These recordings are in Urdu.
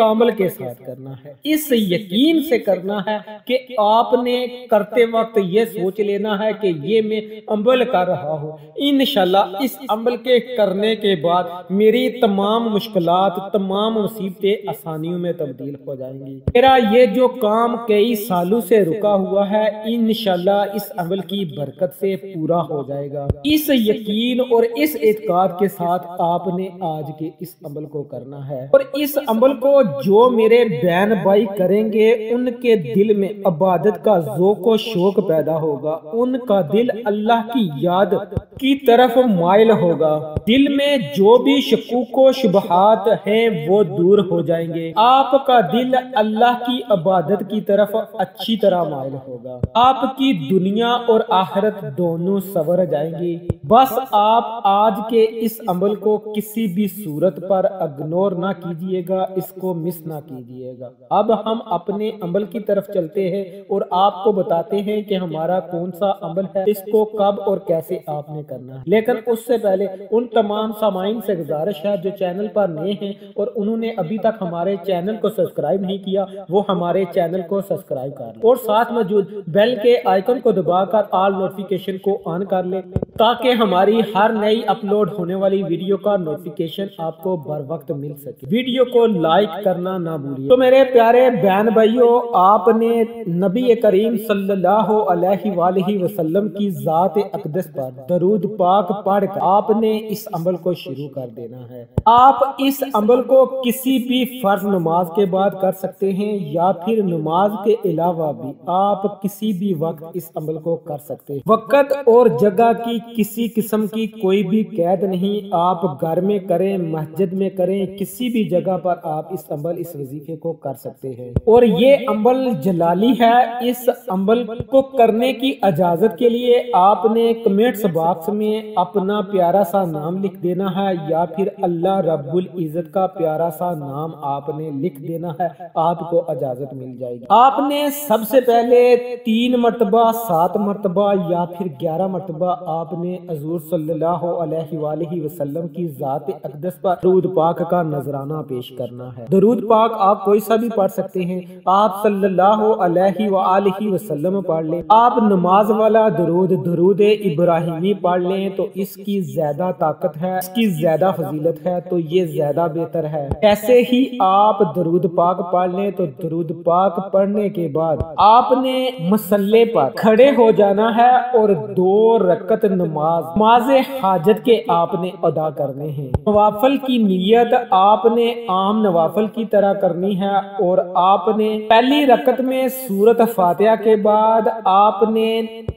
کامل کے ساتھ کرنا ہے، اس یقین سے کرنا ہے کہ آپ نے کرتے وقت یہ سوچ لینا ہے کہ یہ میں عمل کر رہا ہوں، انشاءاللہ اس عمل کے کرنے کے بعد میری تمام مشکلات، تمام مصیبتیں آسانیوں میں تبدیل ہو جائیں گی۔ میرا یہ جو کام کئی سالوں سے رکا ہوا ہے انشاءاللہ اس عمل کی برکت سے پورا ہو جائے گا۔ اس یقین اور اس اعتقاد کے ساتھ آپ نے آج کے اس عمل کو کرنا ہے، اور اس عمل کو جو میرے بہن بھائی کریں گے ان کے دل میں عبادت کا ذوق و شوق پیدا ہوگا، ان کا دل اللہ کی یاد کی طرف مائل ہوگا، دل میں جو بھی شکوک و شبہات ہیں وہ دور ہو جائیں گے، آپ کا دل اللہ کی عبادت کی طرف اچھی طرح مائل ہوگا، آپ کی دنیا اور آخرت دونوں سنور جائیں گی۔ بس آپ آج کے اس عمل کو کسی بھی صورت پر اگنور نہ کیجیے گا، اس کو مس نہ کیجیے گا۔ اب ہم اپنے عمل کی طرف چلتے ہیں اور آپ کو بتاتے ہیں کہ ہمارا کون سا عمل ہے، اس کو کب اور کیسے آپ نے کرنا ہے۔ لیکن اس سے پہلے ان تمام سامعین سے گزارش ہے جو چینل پر نئے ہیں اور انہوں نے ابھی تک ہمارے چینل کو سبسکرائب نہیں کیا، وہ ہمارے چینل کو سبسکرائب کر لیں اور ساتھ موجود بیل کے آئیکن کو دبا کر آل نوٹیفیکیشن کو آن کر لیں تاکہ ہماری ہر نئی اپلوڈ ہونے والی ویڈیو کا نوٹیفیکیشن آپ کو بر وقت مل سکے۔ ویڈیو کو لائک کرنا نہ بھولیے۔ تو میرے پیارے بہن بھائیوں، آپ نے نبی کریم صلی اللہ علیہ وآلہ وسلم کی ذات اقدس پر درود پاک پڑھ کر آپ نے اس عمل کو شروع کر دینا ہے۔ آپ اس عمل کو کسی بھی فرض نماز کے بعد کر سکتے ہیں یا پھر نماز کے علاوہ بھی آپ کسی بھی وقت اس عمل کو کر سکتے ہیں۔ وقت اور جگہ کی کسی قسم کی کوئی بھی قید نہیں، آپ گھر میں کریں، مسجد میں کریں، کسی بھی جگہ پر آپ اس عمل، اس وظیفے کو کر سکتے ہیں۔ اور یہ عمل جلالی ہے، اس عمل کو کرنے کی اجازت کے لیے آپ نے کمنٹس باکس میں اپنا پیارا سا نام لکھ دینا ہے یا پھر اللہ رب العزت کا پیارا سا نام آپ نے لکھ دینا ہے، آپ کو اجازت مل جائے گی۔ آپ نے سب سے پہلے 3 مرتبہ، 7 مرتبہ یا پھر 11 مرتبہ آپ نے حضور صلی اللہ علیہ وآلہ وسلم کی ذات اقدس پر درود پاک کا نذرانہ پیش کرنا ہے۔ درود پاک آپ کوئی سا بھی پڑھ سکتے ہیں، آپ صلی اللہ علیہ وآلہ وسلم پڑھ لیں، آپ نماز والا درود ابراہیمی پڑھ لیں تو اس کی زیادہ طاقت ہے، اس کی زیادہ فضیلت ہے، تو یہ زیادہ بہتر ہے۔ ایسے ہی آپ درود پاک پڑھ لیں تو درود پاک پڑھنے کے بعد آپ نے مصلی پر کھڑے ہو جانا ہے اور 2 رکعت نماز حاجت کے آپ نے ادا کرنے ہیں۔ نوافل کی نیت آپ نے عام نوافل کی طرح کرنی ہے اور آپ نے پہلی رکعت میں سورۃ فاتحہ کے بعد آپ نے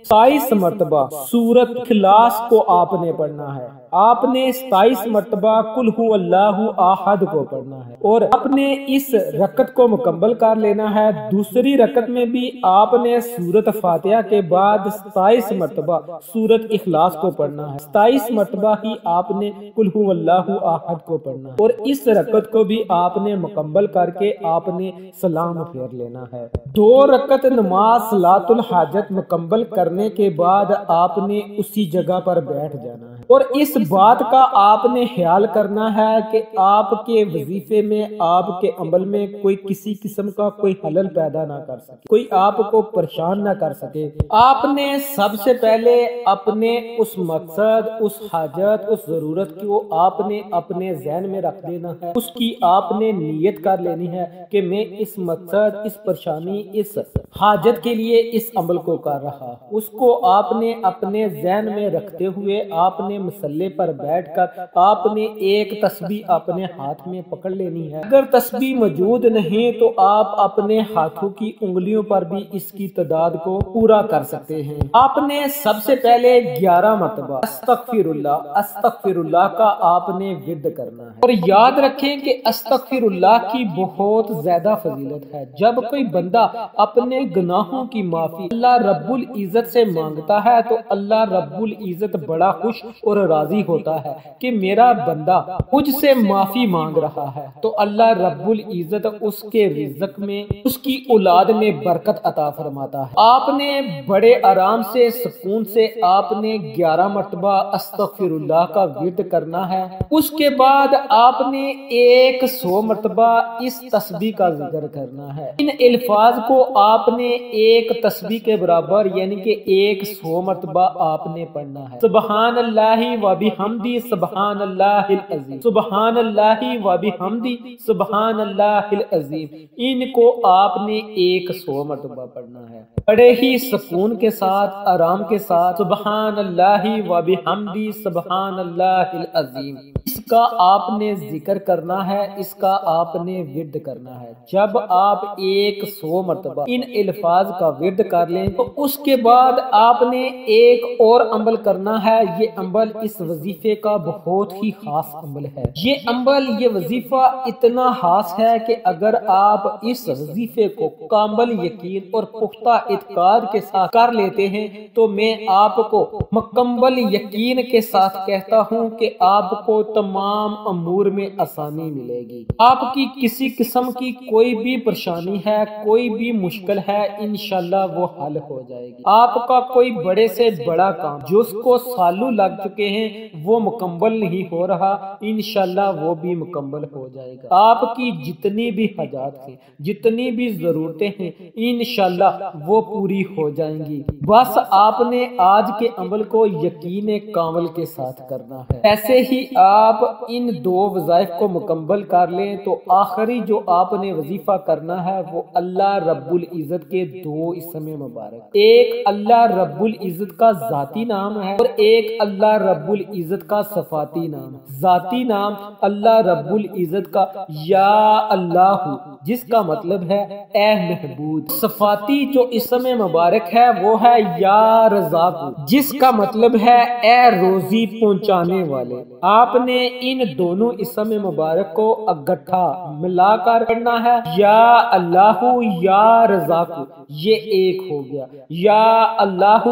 27 مرتبہ سورۃ اخلاص کو آپ نے پڑھنا ہے، آپ نے 27 مرتبہ قل هو اللہ احد کو پڑھنا ہے اور آپ نے اس رکعت کو مکمل کر لینا ہے۔ دوسری رکعت میں بھی آپ نے سورۃ فاتحہ کے بعد 27 مرتبہ سورۃ اخلاص کو پڑھنا ہے، 27 مرتبہ ہی آپ نے قل هو اللہ احد کو پڑھنا ہے اور اس رکعت کو بھی آپ نے مکمل کر کے آپ نے سلام پھیر لینا ہے۔ 2 رکعت نماز صلاۃ الحاجت مکمل کرنے کے بعد آپ نے اسی جگہ پر بیٹھ جانا ہے اور اس بات کا آپ نے خیال کرنا ہے کہ آپ کے وظیفے میں، آپ کے عمل میں کوئی کسی قسم کا کوئی خلل پیدا نہ کر سکے، کوئی آپ کو پریشان نہ کر سکے۔ آپ نے سب سے پہلے اپنے اس مقصد، اس حاجت، اس ضرورت کو آپ نے اپنے ذہن میں رکھ دینا ہے، اس کی آپ نے نیت کر لینی ہے کہ میں اس مقصد، اس پریشانی، اس حاجت کے لیے اس عمل کو کر رہا، اس کو آپ نے اپنے ذہن میں رکھتے ہوئے آپ نے مصلی پر بیٹھ کر آپ نے ایک تسبیح اپنے ہاتھ میں پکڑ لینی ہے۔ اگر تسبیح موجود نہیں تو آپ اپنے ہاتھوں کی انگلیوں پر بھی اس کی تعداد کو پورا کر سکتے ہیں۔ آپ نے سب سے پہلے 11 مرتبہ استغفر اللہ کا آپ نے ورد کرنا ہے اور یاد رکھیں کہ استغفر اللہ کی بہت زیادہ فضیلت ہے۔ جب کوئی بندہ اپنے گناہوں کی معافی اللہ رب العزت سے مانگتا ہے تو اللہ رب العزت بڑا خوش اور راضی ہوتا ہے کہ میرا بندہ مجھ سے معافی مانگ رہا ہے تو اللہ رب العزت اس کے رزق میں، اس کی اولاد میں برکت عطا فرماتا ہے۔ آپ نے بڑے آرام سے، سکون سے آپ نے 11 مرتبہ استغفر اللہ کا ورد کرنا ہے۔ اس کے بعد آپ نے 100 مرتبہ اس تسبیح کا ذکر کرنا ہے۔ ان الفاظ کو آپ نے ایک تسبیح کے برابر یعنی کہ 100 مرتبہ آپ نے پڑھنا ہے۔ سبحان اللہ و بحمدہ سبحان اللہ العظیم، سبحان اللہ و بحمدہ سبحان اللہ العظیم، ان کو آپ نے 100 مرتبہ پڑھنا ہے، بڑے ہی سکون کے ساتھ، آرام کے ساتھ۔ سبحان اللہ و بحمدہ سبحان اللہ العظیم، اس کا آپ نے ذکر کرنا ہے، اس کا آپ نے ورد کرنا ہے۔ جب آپ 100 مرتبہ ان الفاظ کا ورد کر لیں تو اس کے بعد آپ نے ایک اور عمل کرنا ہے۔ یہ عمل اس وظیفے کا بہت ہی خاص عمل ہے۔ یہ عمل، یہ وظیفہ اتنا خاص ہے کہ اگر آپ اس وظیفے کو کامل یقین اور پختہ اعتقاد کے ساتھ کر لیتے ہیں تو میں آپ کو مکمل یقین کے ساتھ کہتا ہوں کہ آپ کو تمام امور میں آسانی ملے گی۔ آپ کی کسی قسم کی کوئی بھی پریشانی ہے، کوئی بھی مشکل ہے، انشاءاللہ وہ حل ہو جائے گی۔ آپ کا کوئی بڑے سے بڑا کام جو اس کو سالوں لگ چکے ہیں وہ مکمل نہیں ہو رہا، انشاءاللہ وہ بھی مکمل ہو جائے گا۔ آپ کی جتنی بھی حاجات ہیں، جتنی بھی ضرورتیں ہیں، انشاءاللہ وہ پوری ہو جائیں گی۔ بس آپ نے آج کے عمل کو یقین کامل کے ساتھ کرنا ہے۔ ایسے ہی آپ ان 2 وظائف کو مکمل کر لیں تو آخری جو آپ نے وظیفہ کرنا ہے وہ اللہ رب العزت کے 2 اسم مبارک، ایک اللہ رب العزت کا ذاتی نام ہے اور ایک اللہ رب العزت کا صفاتی نام ہے۔ ذاتی نام اللہ رب العزت کا یا اللہ، جس کا مطلب ہے اے محبوب۔ صفاتی جو اسم مبارک ہے وہ ہے یا رزاق، جس کا مطلب ہے اے روزی پہنچانے والے۔ آپ نے ان دونوں اسم مبارک کو اکٹھا ملا کر پڑھنا ہے، یا اللہ یا رزاق، یہ ایک ہو گیا، یا اللہ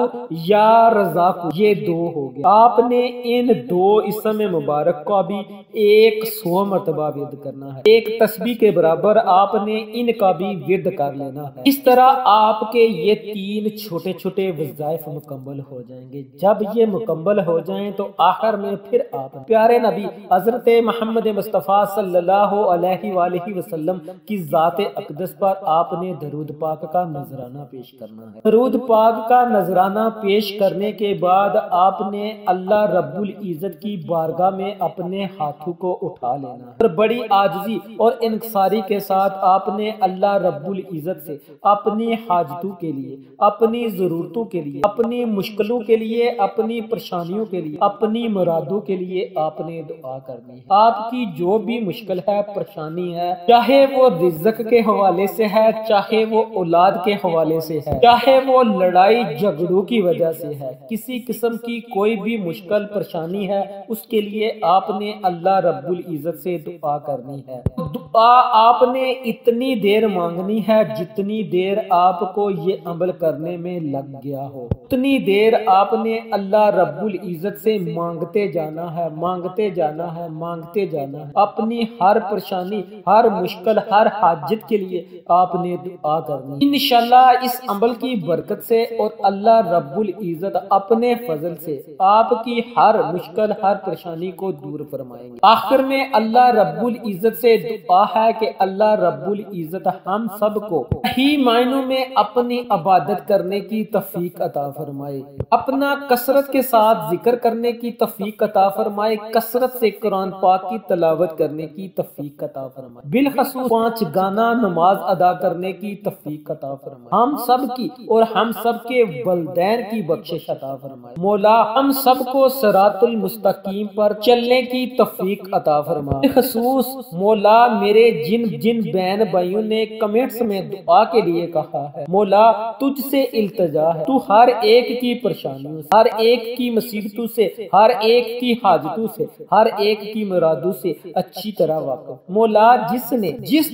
یا رزاق یہ 2 ہو گیا۔ آپ نے ان 2 اسم مبارک کو بھی 100 مرتبہ ورد کرنا ہے، ایک تسبیح کے برابر آپ نے ان کا بھی ورد کر لینا ہے۔ اس طرح آپ کے یہ 3 چھوٹے چھوٹے وظائف مکمل ہو جائیں گے۔ جب یہ مکمل ہو جائیں تو آخر میں پھر آپ پیارے نبی حضرت محمد مصطفیٰ صلی اللہ علیہ وآلہ وسلم کی ذات اقدس پر آپ نے درود پاک کا نذرانہ پیش کرنا ہے۔ درود پاک کا نذرانہ پیش کرنے کے بعد آپ نے اللہ رب العزت کی بارگاہ میں اپنے ہاتھوں کو اٹھا لینا ہے اور بڑی عاجزی اور انکساری کے ساتھ آپ نے اللہ رب العزت سے اپنی حاجتوں کے لیے، اپنی ضرورتوں کے لیے، اپنی مشکلوں کے لیے، اپنی پریشانیوں کے لیے، اپنی مرادوں کے لیے آپ نے دعا کرنی ہے۔ آپ کی جو بھی مشکل ہے، پریشانی ہے، چاہے وہ رزق کے حوالے سے ہے، چاہے وہ اولاد کے حوالے سے ہے، چاہے وہ لڑائی جھگڑوں کی وجہ سے ہے، کسی قسم کی کوئی بھی مشکل پریشانی ہے، اس کے لیے آپ نے اللہ رب العزت سے دعا کرنی ہے۔ دعا آپ نے اتنی دیر مانگنی ہے جتنی دیر آپ کو یہ عمل کرنے میں لگ گیا ہو، اتنی دیر آپ نے اللہ رب العزت سے مانگتے جانا ہے، مانگتے جانا ہے، مانگتے جانا ہے۔ اپنی ہر پریشانی، ہر مشکل، ہر حاجت کے لیے آپ نے دعا کرنی ہے۔ انشاءاللہ اس عمل کی برکت سے اور اللہ رب العزت اپنے فضل سے آپ کی ہر مشکل، ہر پریشانی کو دور فرمائیں گے۔ آخر میں اللہ رب العزت سے دعا ہے کہ اللہ رب العزت ہم سب کو صحیح معنوں میں اپنی عبادت کرنے کی توفیق عطا فرمائے، اپنا کثرت کے ساتھ ذکر کرنے کی توفیق عطا فرمائے، کثرت سے قرآن پاک کی تلاوت کرنے کی توفیق عطا فرمائے، بالخصوص 5 گانا نماز ادا کرنے کی توفیق عطا فرمائے، ہم سب کی اور ہم سب کے والدین کی بخشش عطا فرمائے۔ مولا ہم سب کو صراط المستقیم پر چلنے کی توفیق عطا فرمائے، بالخصوص مولا میرے جن بہن بھائیوں نے کمنٹس میں دعا کے لیے کہا ہے، مولا تجھ سے التجا ہے، تو ہر ایک کی پریشانیوں سے، ہر ایک کی مصیبتوں سے، ہر ایک کی حاجتوں سے، ہر ایک کی مرادوں سے اچھی طرح واقف۔ مولا جس نے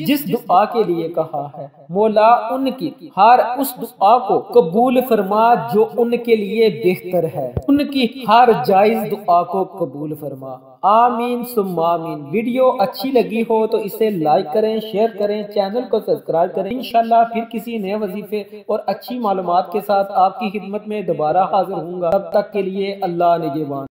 جس دعا کے لیے کہا ہے، مولا ان کی ہر اس دعا کو قبول فرما جو ان کے لیے بہتر ہے، ان کی ہر جائز دعا کو قبول فرما، آمین ثم آمین۔ ویڈیو اچھی لگی ہو تو اسے لائک کریں، شیئر کریں، چینل کو سبسکرائب کریں۔ انشاءاللہ پھر کسی نئے وظیفے اور اچھی معلومات کے ساتھ آپ کی خدمت میں دوبارہ حاضر ہوں گا۔ تب تک کے لیے اللہ نگہبان۔